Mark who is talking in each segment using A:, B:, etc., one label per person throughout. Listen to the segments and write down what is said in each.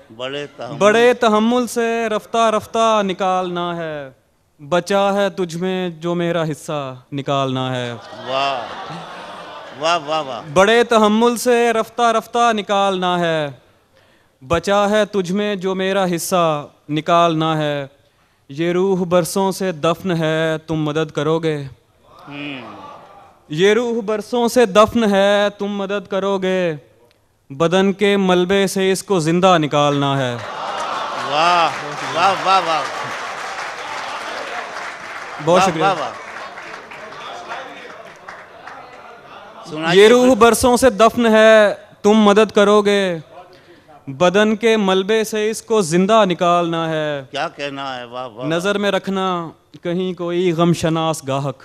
A: बड़े तहम्मुल से रफ्ता रफ्ता निकालना है, बचा है तुझ में जो मेरा हिस्सा निकालना है।
B: वाह वाह वाह वाह।
A: बड़े तहम्मुल से रफ्ता रफ्ता निकालना है, बचा है तुझ में जो मेरा हिस्सा निकालना है। ये रूह बरसों से दफन है, तुम मदद करोगे। ये रूह बरसों से दफन है, तुम मदद करोगे। बदन के मलबे से इसको जिंदा निकालना है।
B: वाह वाह वाह वाह,
A: बहुत शुक्रिया।
B: वाह,
A: ये रूह बरसों से दफन है, तुम मदद करोगे। बदन के मलबे से इसको जिंदा निकालना है।
B: क्या कहना है, वाह वाह।
A: नजर में रखना कहीं कोई गमशनास गाहक।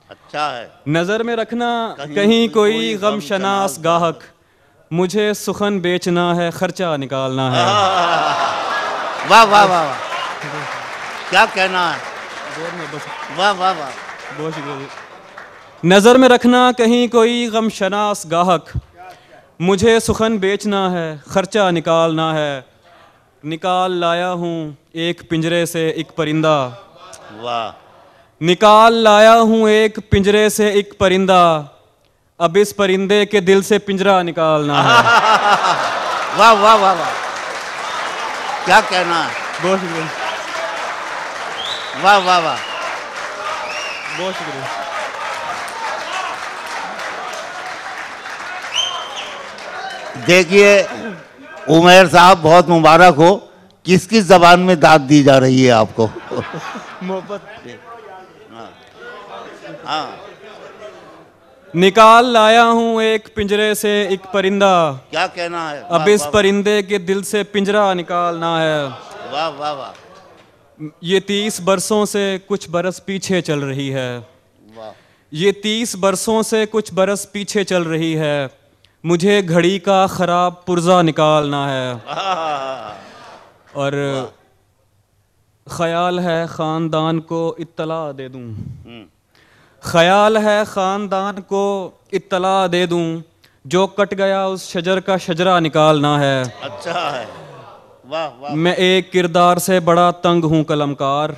B: अच्छा है।
A: नजर में रखना कहीं कोई गमशनास गाहक, मुझे सुखन बेचना है, खर्चा निकालना है।
B: वाह वाह वाह वाह, क्या कहना है, वाह वाह वाह,
A: बहुत शुक्रिया। नजर में रखना कहीं कोई गमशनास गाहक, मुझे सुखन बेचना है, खर्चा निकालना है। निकाल लाया हूँ एक पिंजरे से एक परिंदा।
B: वाह।
A: निकाल लाया हूँ एक पिंजरे से एक परिंदा, अब इस परिंदे के दिल से पिंजरा निकालना है।
B: वाह वाह वाह वाह, क्या कहना है,
A: बहुत शुक्रिया।
B: वाह वाह वाह,
A: बहुत शुक्रिया।
B: देखिए उमैर साहब, बहुत मुबारक हो। किस किस जबान में दाद दी जा रही है आपको?
A: मोहब्बत।
B: हाँ।
A: निकाल लाया हूँ एक पिंजरे से एक परिंदा,
B: क्या कहना है,
A: अब इस परिंदे के दिल से पिंजरा निकालना है।
B: वाह वाह वाह।
A: ये 30 बरसों से कुछ बरस पीछे चल रही है।
B: वाह।
A: ये 30 बरसों से कुछ बरस पीछे चल रही है, मुझे घड़ी का खराब पुर्जा निकालना है। और ख्याल है ख़ानदान को इत्तला दे दूं, ख्याल है ख़ानदान को इत्तला दे दूं, जो कट गया उस शजर का शजरा निकालना है।
B: अच्छा है, वाह वाह।
A: मैं एक किरदार से बड़ा तंग हूँ कलमकार,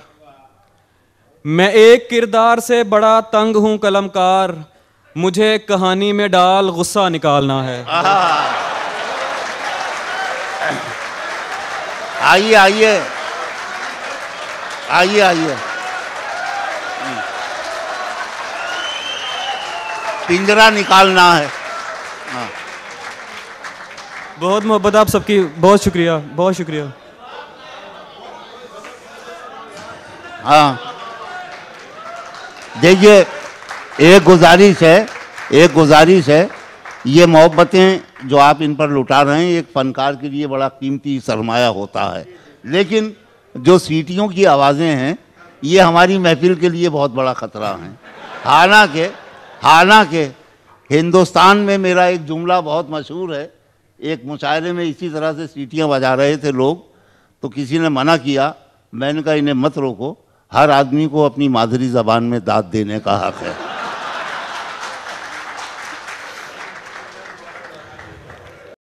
A: मैं एक किरदार से बड़ा तंग हूँ कलमकार, मुझे कहानी में डाल गुस्सा निकालना है।
B: आइए आइए आइए आइए, पिंजरा निकालना है। हाँ।
A: बहुत मोहब्बत आप सबकी, बहुत शुक्रिया, बहुत शुक्रिया।
B: हाँ, देखिए एक गुजारिश है, ये मोहब्बतें जो आप इन पर लुटा रहे हैं, एक फ़नकार के लिए बड़ा कीमती सरमाया होता है, लेकिन जो सीटियों की आवाज़ें हैं ये हमारी महफिल के लिए बहुत बड़ा ख़तरा हैं। हालांकि हिंदुस्तान में मेरा एक जुमला बहुत मशहूर है, एक मुशायरे में इसी तरह से सीटियां बजा रहे थे लोग, तो किसी ने मना किया, मैंने कहा इन्हें मत रोको, हर आदमी को अपनी मादरी ज़बान में दाद देने का हक़ है।